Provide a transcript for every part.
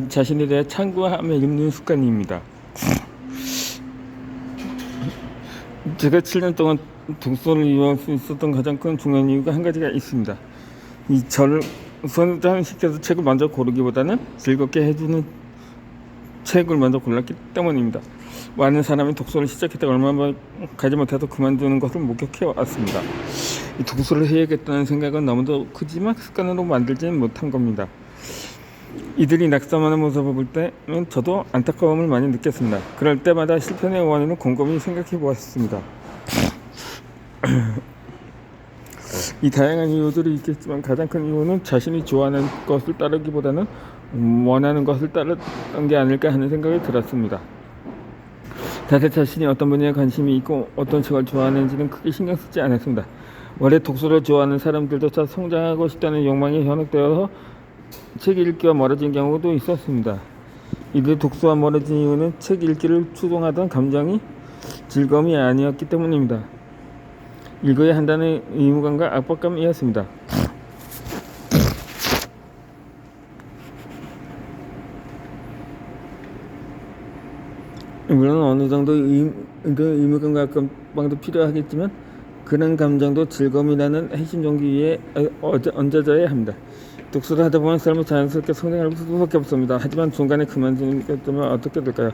자신에 대해 참고하며 읽는 습관입니다. 제가 7년 동안 독서를 이어갈 수 있었던 가장 큰 중요한 이유가 한 가지가 있습니다. 이 저를 성장시켜서 책을 먼저 고르기보다는 즐겁게 해주는 책을 먼저 골랐기 때문입니다. 많은 사람이 독서를 시작했다가 얼마 가지 못해서 그만두는 것을 목격해 왔습니다. 이 독서를 해야겠다는 생각은 너무도 크지만 습관으로 만들지는 못한 겁니다. 이들이 낙담하는 모습을 볼 때는 저도 안타까움을 많이 느꼈습니다. 그럴 때마다 실패의 원인을 곰곰이 생각해 보았습니다. 이 다양한 이유들이 있겠지만 가장 큰 이유는 자신이 좋아하는 것을 따르기보다는 원하는 것을 따르던 게 아닐까 하는 생각이 들었습니다. 다들 자신이 어떤 분야에 관심이 있고 어떤 책을 좋아하는지는 크게 신경 쓰지 않았습니다. 원래 독서를 좋아하는 사람들조차 성장하고 싶다는 욕망이 현혹되어서 책 읽기와 멀어진 경우도 있었습니다. 이들 독서와 멀어진 이유는 책 읽기를 추동하던 감정이 즐거움이 아니었기 때문입니다. 읽어야 한다는 의무감과 압박감이었습니다. 물론 어느 정도 의무감과 압박감도 필요하겠지만 그런 감정도 즐거움이라는 핵심 동기 위에 얹어져야 합니다. 독서를 하다 보면 삶이 자연스럽게 성장할 수밖에 없습니다. 하지만 중간에 그만두는 것 때문에 어떻게 될까요?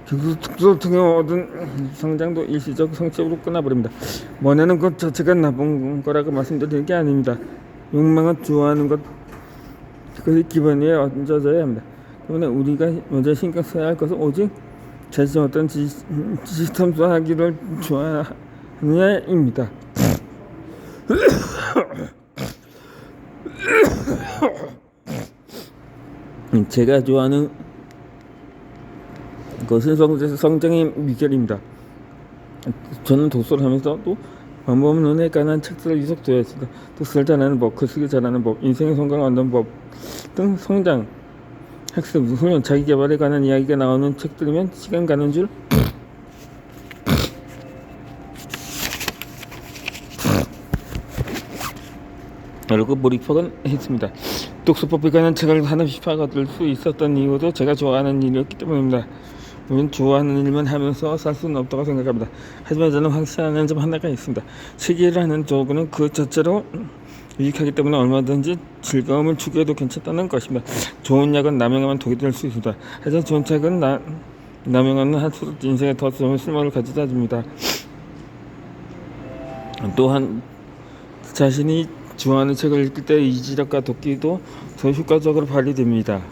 독서를 통해 얻은 성장도 일시적 성취로 끝나버립니다. 원하는 것 자체가 나쁜 거라고 말씀드리는 게 아닙니다. 욕망은 좋아하는 것, 그것이 기본 위에 얹어져야 합니다. 그러나 우리가 먼저 신경 써야 할 것은 오직 자신이 어떤 지식 탐구하기를 좋아하느냐입니다. 제가 좋아하는 것은 성장의 비결입니다. 저는 독서를 하면서도 방법 눈에 관한 책들을 유독 좋아했습니다. 독서를 잘하는 법, 글쓰기 잘하는 법, 인생의 성공을 얻는 법 등 성장, 학습, 훈련, 자기개발에 관한 이야기가 나오는 책들이면 시간 가는 줄 알고 몰입하곤 했습니다. 독서법에 관한 책을 하나씩 파고들 수 있었던 이유도 제가 좋아하는 일이었기 때문입니다. 물론 좋아하는 일만 하면서 살 수는 없다고 생각합니다. 하지만 저는 확신하는 점 하나가 있습니다. 시기를 하는 도구는 그 자체로 유익하기 때문에 얼마든지 즐거움을 주기에도 괜찮다는 것입니다. 좋은 약은 남용하면 독이 될 수 있습니다. 하지만 좋은 책은 남용하면 할수록 인생에 더 좋은 쓸모를 가져다 줍니다. 또한 자신이 좋아하는 책을 읽을 때 이지력과 독기도 더 효과적으로 발휘됩니다.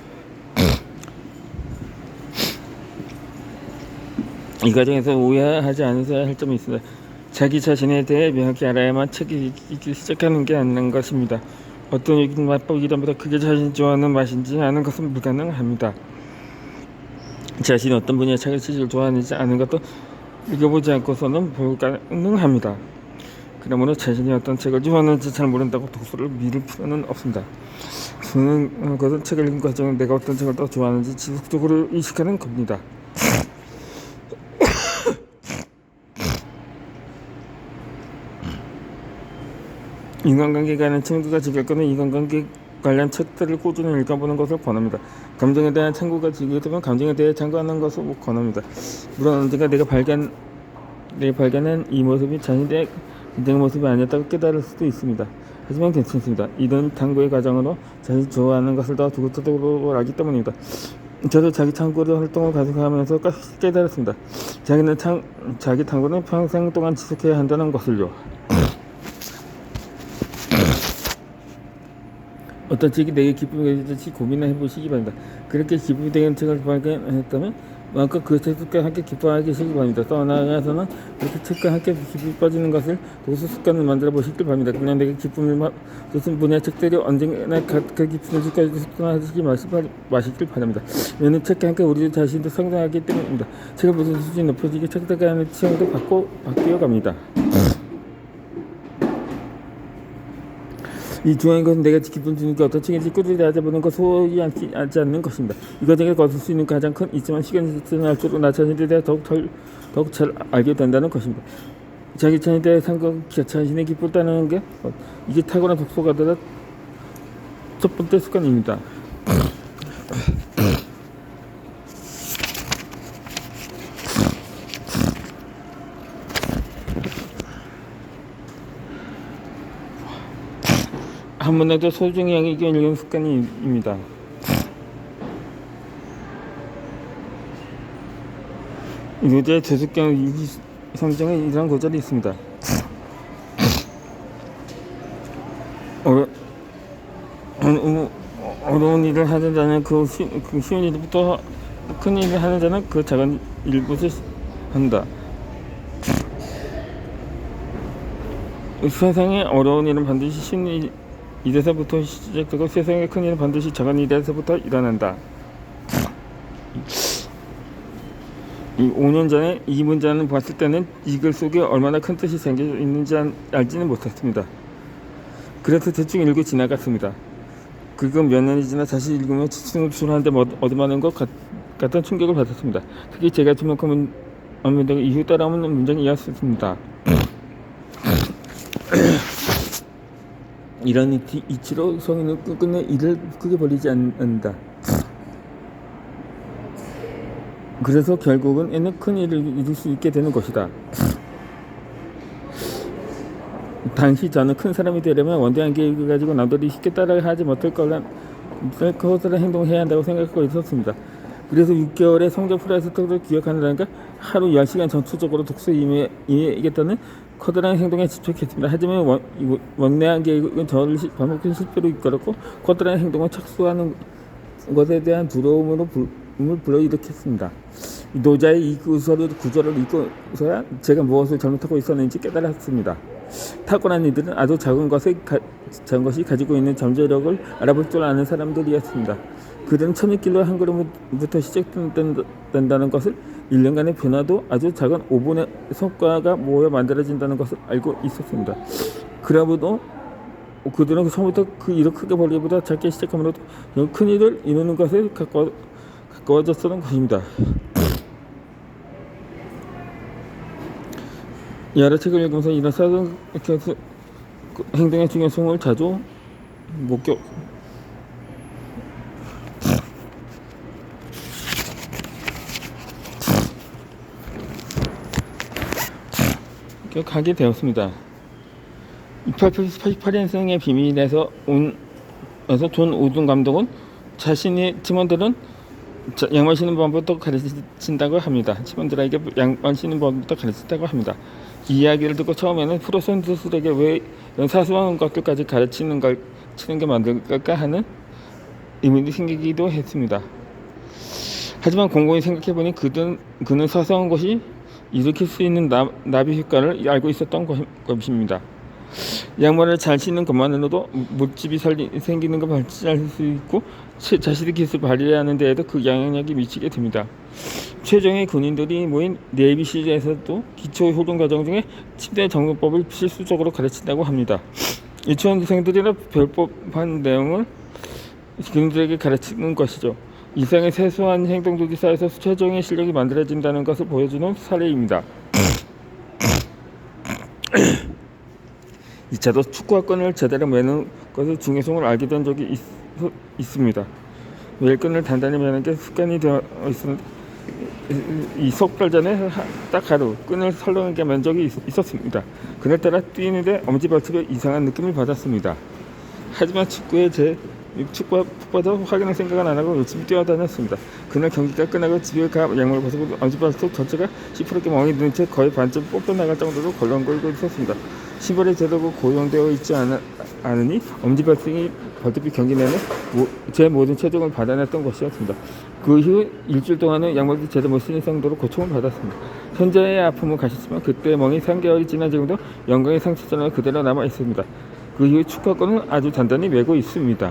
이 과정에서 오해하지 않으셔야 할 점이 있습니다. 자기 자신에 대해 명확히 알아야만 책을 읽기 시작하는 게 아닌 것입니다. 어떤 얘기는 맛보기보다 그게 자신이 좋아하는 맛인지 아는 것은 불가능합니다. 자신이 어떤 분야의 책을 좋아하는지 아는 것도 읽어보지 않고서는 불가능합니다. 그러므로 자신이 어떤 책을 좋아하는지 잘 모른다고 독서를 미룰 필요는 없습니다. 저는 그것은 책을 읽는 과정은 내가 어떤 책을 더 좋아하는지 지속적으로 인식하는 겁니다. 인간관계에 관한 친구가 즐길 거는 인간관계 관련 책들을 꾸준히 읽어보는 것을 권합니다. 감정에 대한 참고가 지겹다면 감정에 대해 참고하는 것을 권합니다. 물론 언젠가 내가 발견한 이 모습이 자신의 인생의 모습이 아니었다고 깨달을 수도 있습니다. 하지만 괜찮습니다. 이런 탐구의 과정으로 자신이 좋아하는 것을 더 두고두고 알기 때문입니다. 저도 자기 탐구를 활동을 가속하면서 깨달았습니다. 자기 탐구는 평생 동안 지속해야 한다는 것을요. 어떤 책이 내게 기쁨이 되듯이 고민을 해보시기 바랍니다. 그렇게 기쁨이 되는 책을 발견했다면 마음껏 그 책과 함께 기뻐하시기 바랍니다. 또 나아가서는 그렇게 책과 함께 기뻐지는 것을 독서 습관을 만들어 보시길 바랍니다. 그냥 내게 기쁨을 주신 분야의 책들이 언젠가 그 기쁨을 줄까지 습관하시기 마시길 바랍니다. 왜냐하면 책과 함께 우리 자신도 성장하기 때문입니다. 책을 보는 수준이 높아지기 책들과 하는 취향도 바뀌어 갑니다. 이 중요한 것은 내가 기쁨 주니까 어떤 책인지 꾸준히 찾아보는 것 소홀히 하지 않는 것입니다. 이 과정에 거둘 수 있는 가장 큰 있지만 시간이 지날수록 나 자신에 대해 더욱 잘 알게 된다는 것입니다. 자기 자신에 대해 자신의 기쁨을 따르는 게 이게 탁월한 독서가들의 첫 번째 습관입니다. 한 문장도 소중히 읽는 습관입니다. 요자의 저속경 성경에 이러한 구절이 있습니다. 어려운 일을 하는 자는 그 쉬운 일부터 큰 일을 하는 자는 그 작은 일부터 한다. 세상의 어려운 일은 반드시 쉬운 일에서부터 시작되고 세상의 큰 일은 반드시 작은 일에서부터 일어난다. 이 5년 전에 이 문장을 봤을 때는 이 글 속에 얼마나 큰 뜻이 담겨 있는지 알지는 못했습니다. 그래서 대충 읽고 지나갔습니다. 그리고 몇 년이 지나 다시 읽으면 추천하는데 얻어맞는 것 같은 충격을 받았습니다. 특히 제가 주목한 문장이 이후 따라오는 문장이었습니다. 이런 이치로 성인은 끝내 일을 크게 벌리지 않는다. 그래서 결국은 큰 일을 이룰 수 있게 되는 것이다. 당시 저는 큰 사람이 되려면 원대한 계획을 가지고 남들이 쉽게 따라하지 못할 것을 행동을 해야 한다고 생각하고 있었습니다. 그래서 6개월의 성적 프로젝트를 기억하느라니까 하루 10시간 전투적으로 독서에 임해야겠다는 커다란 행동에 집중했습니다. 하지만 원대한 계획은 저를 반복된 실패로 이끌었고 커다란 행동을 착수하는 것에 대한 두려움을 불러일으켰습니다. 노자의 이 구절을 읽고서야 제가 무엇을 잘못하고 있었는지 깨달았습니다. 탁월한 이들은 아주 작은 것이 가지고 있는 잠재력을 알아볼 줄 아는 사람들이었습니다. 그들은 첫 읽기로 한 걸음부터 시작된다는 것을 1년간의 변화도 아주 작은 5분의 성과가 모여 만들어진다는 것을 알고 있었습니다. 그러므로 그들은 처음부터 그 일을 크게 벌리기보다 작게 시작함으로도 큰 일을 이루는 것에 가까워졌던 것입니다. 여러 책을 읽으면서 이런 사전 행동의 중요성을 자주 기억하게 되었습니다. 88년생의 비밀에서 존 우든 감독은 자신의 팀원들은 양말 신는 법부터 가르친다고 합니다. 팀원들에게 양말 신는 법부터 가르친다고 합니다. 이 이야기를 듣고 처음에는 프로 선수들에게 왜 이런 사소한 것들까지 가르치는 게 만들까 하는 의문이 생기기도 했습니다. 하지만 곰곰이 생각해보니 그는 사소한 것이 일으킬 수 있는 나비 효과를 알고 있었던 것입니다. 양말을 잘 신는 것만으로도 물집이 생기는 걸 발견할 수 있고 자신의 기술을 발휘하는 데에도 그 영향력이 미치게 됩니다. 최정예 군인들이 모인 내비실에서도 기초 훈련 과정 중에 침대 점검법을 실수적으로 가르친다고 합니다. 유치원생들이나 별법한 내용을 군인들에게 가르치는 것이죠. 이상의 세수한 행동들이 쌓여서 최종의 실력이 만들어진다는 것을 보여주는 사례입니다. 2차도 축구와 끈을 제대로 매는 것의 중요성을 알게 된 적이 있습니다. 매일 끈을 단단히 매는 게 습관이 되어 있었는데 이 석 달 전에 딱 하루 끈을 설렁하게 맨 적이 있었습니다. 그날따라 뛰는데 엄지발톱에 이상한 느낌을 받았습니다. 하지만 축구가 푹 빠져 확인할 생각은 안 하고 열심히 뛰어다녔습니다. 그날 경기가 끝나고 집에 가 양말을 벗고 엄지발톱 전체가 시퍼렇게 멍이 든 채 거의 반쯤 뽑혀나갈 정도로 걸렁거리고 있었습니다. 신발이 제대로 고정되어 있지 않으니 엄지발톱이 경기 내내 제 모든 체중을 받아냈던 것이었습니다. 그 이후 일주일 동안은 양말도 제대로 못 신을 정도로 고통을 받았습니다. 현재의 아픔은 가셨지만 그때 멍이 3개월이 지난 지금도 영광의 상처처럼 그대로 남아 있습니다. 그 이후 축구화끈은 아주 단단히 매고 있습니다.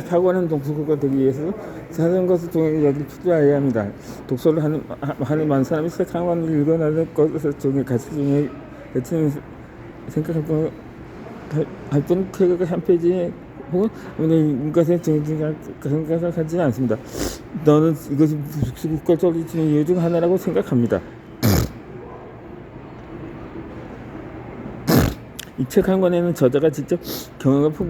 탁월한 독서가 되기 위해서 사는 것을 통해 여기 투자해야 합니다. 독서를 하는 많은 사람이 책 한 권을 읽어나는 것을 통해 가치 중에 생각할 뿐 한 페이지에 혹은 이것에 생각하지 않습니다. 너는 이것이 국가적으로 이유 중 하나라고 생각합니다. 이 책 한 권에는 저자가 직접 경험과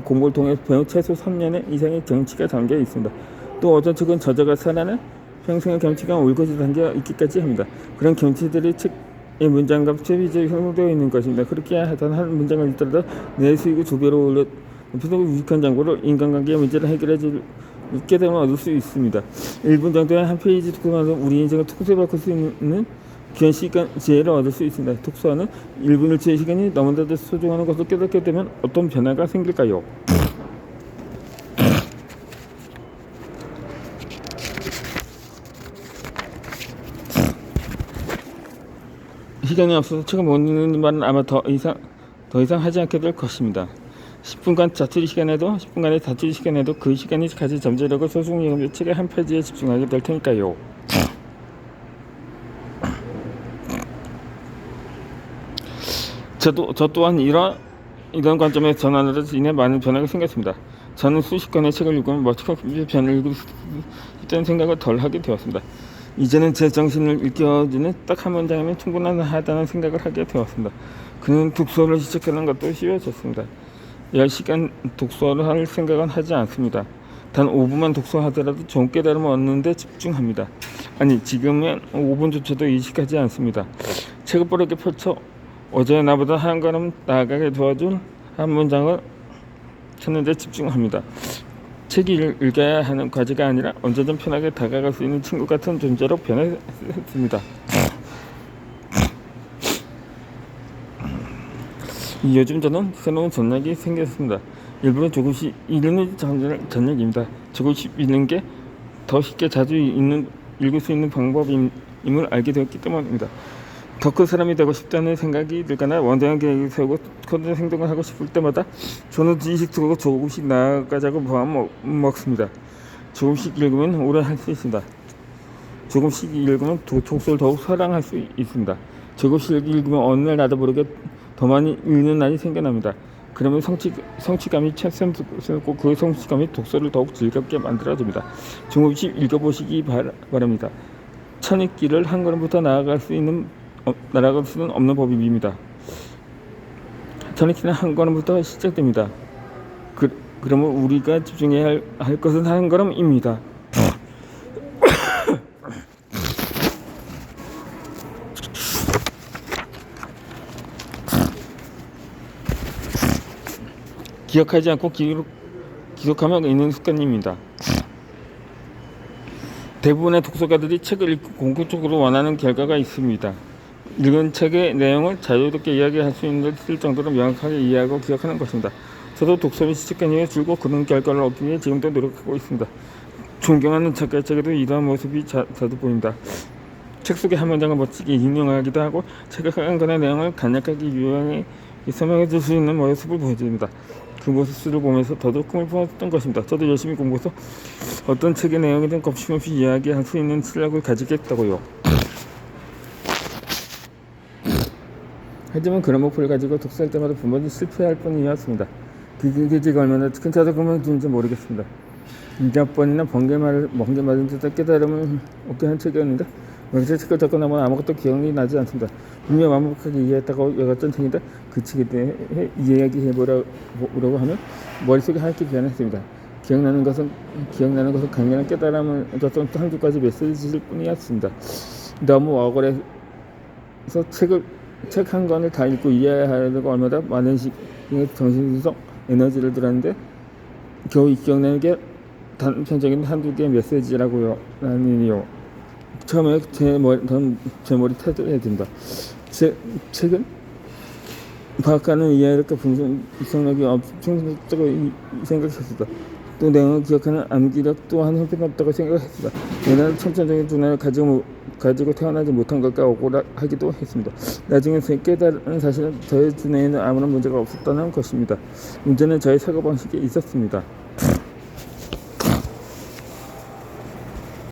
공부를 통해 배운 최소 3년 이상의 정치가 담겨 있습니다. 또 어떤 책은 저자가 살아낸 평생의 경치가 옳고지 담겨 있기까지 합니다. 그런 경치들이 책의 문장과 최비제에 형성되어 있는 것입니다. 그렇게 하던 한 문장을 읽더라도 내 수익을 2배로 올려 높이고 유익한 정보로 인간관계의 문제를 해결해 줄 깨달음을 얻을 수 있습니다. 1분 정도의 한 페이지 독서만으로 우리 인생을 통째로 바꿀 수 있는 귀한 시간 지혜를 얻을 수 있습니다. 독서하는 1분 1초의 시간이 너무나도 소중한 것을 깨닫게 되면 어떤 변화가 생길까요? 시간이 없어서 책을 못 읽는 말은 아마 더 이상 하지 않게 될 것입니다. 10분간 자투리 시간에도 10분간의 자투리 시간에도 그 시간이 가진 잠재력을 소중히 여기며 책의 한 페이지에 집중하게 될 테니까요. 저 또한 이런 관점에서 전환으로 인해 많은 변화가 생겼습니다. 저는 수십 권의 책을 읽으면 멋지게 변을 읽을 수 있다는 생각을 덜 하게 되었습니다. 이제는 제 정신을 일깨워주는 딱 한 문장이면 충분하다는 생각을 하게 되었습니다. 그는 독서를 시작하는 것도 쉬워졌습니다. 10시간 독서를 할 생각은 하지 않습니다. 단 5분만 독서하더라도 좋은 깨달음을 얻는 데 집중합니다. 아니, 지금은 5분조차도 의식하지 않습니다. 책을 빠르게 펼쳐 어제 나보다 한 걸음 나아가게 도와준 한 문장을 찾는 데 집중합니다. 책이 읽어야 하는 과제가 아니라 언제든 편하게 다가갈 수 있는 친구 같은 존재로 변했습니다. 요즘 저는 새로운 전략이 생겼습니다. 일부러 조금씩 읽는 전략입니다. 조금씩 읽는 게 더 쉽게 자주 읽을 수 있는 방법임을 알게 되었기 때문입니다. 더 큰 사람이 되고 싶다는 생각이 들거나 원대한 계획을 세우고 커다란 행동을 하고 싶을 때마다 저는 지식 속으로 조금씩 나아가자고 마음먹습니다. 조금씩 읽으면 오래 할 수 있습니다. 조금씩 읽으면 독서를 더욱 사랑할 수 있습니다. 조금씩 읽으면 어느 날 나도 모르게 더 많이 읽는 날이 생겨납니다. 그러면 성취감이 샘솟고 그 성취감이 독서를 더욱 즐겁게 만들어줍니다. 조금씩 읽어보시기 바랍니다. 천익길을 한 걸음부터 나아갈 수는 없는 법입니다. 천익길은 한 걸음부터 시작됩니다. 그러면 우리가 집중해야 할 것은 한 걸음입니다. 기억하지 않고 기록하며 있는 습관입니다. 대부분의 독서가들이 책을 읽고 공통적으로 원하는 결과가 있습니다. 읽은 책의 내용을 자유롭게 이야기할 수 있는 정도로 명확하게 이해하고 기억하는 것입니다. 저도 독서를 시작한 이후에 줄곧 그런 결과를 얻기 위해 지금도 노력하고 있습니다. 존경하는 작가의 책에도 이러한 모습이 자주 보입니다. 책 속의 한 문장을 멋지게 인용하기도 하고 책의 한 권의 내용을 간략하게 유용하게 설명해 줄 수 있는 모습을 보여줍니다. 그 모습을 보면서 더더욱 꿈을 품었던 것입니다. 저도 열심히 공부해서 어떤 책의 내용이든 겁심없이 이야기할 수 있는 실력을 가지겠다고요. 하지만 그런 목표를 가지고 독서할 때마다 부모님 실패할 뿐이었습니다. 그 계기가 얼마나 큰 자작금을 준지 모르겠습니다. 몇 번이나 번개 맞은 듯한 깨달음을 얻게 한 책이었는데 여기서 책을 접고 나면 아무것도 기억이 나지 않습니다. 분명 완벽하게 이해했다고 여겼던 책인데 그 책에 대해 이야기해보려고 하면 머릿속에 하얗게 변했습니다. 기억나는 것은 강렬한 깨달음을 얻었던 한두 가지 메시지일 뿐이었습니다. 너무 억울해서 책 한 권을 다 읽고 이해하려고 얼마나 많은 정신적 에너지를 들었는데 겨우 기억나는 게 단편적인 한두 개의 메시지라고요. 아니요. 처음에 제 머리 타들어야 된다. 책은 과학과는 이해력과 분석력이 엄청나다고 생각했습니다. 또 내용을 기억하는 암기력 또한 형편없다고 생각했습니다. 내가 천천적인 두뇌를 가지고 태어나지 못한 것과 억울하기도 했습니다. 나중에 깨달은 사실은 저의 두뇌에는 아무런 문제가 없었다는 것입니다. 문제는 저의 사고방식에 있었습니다.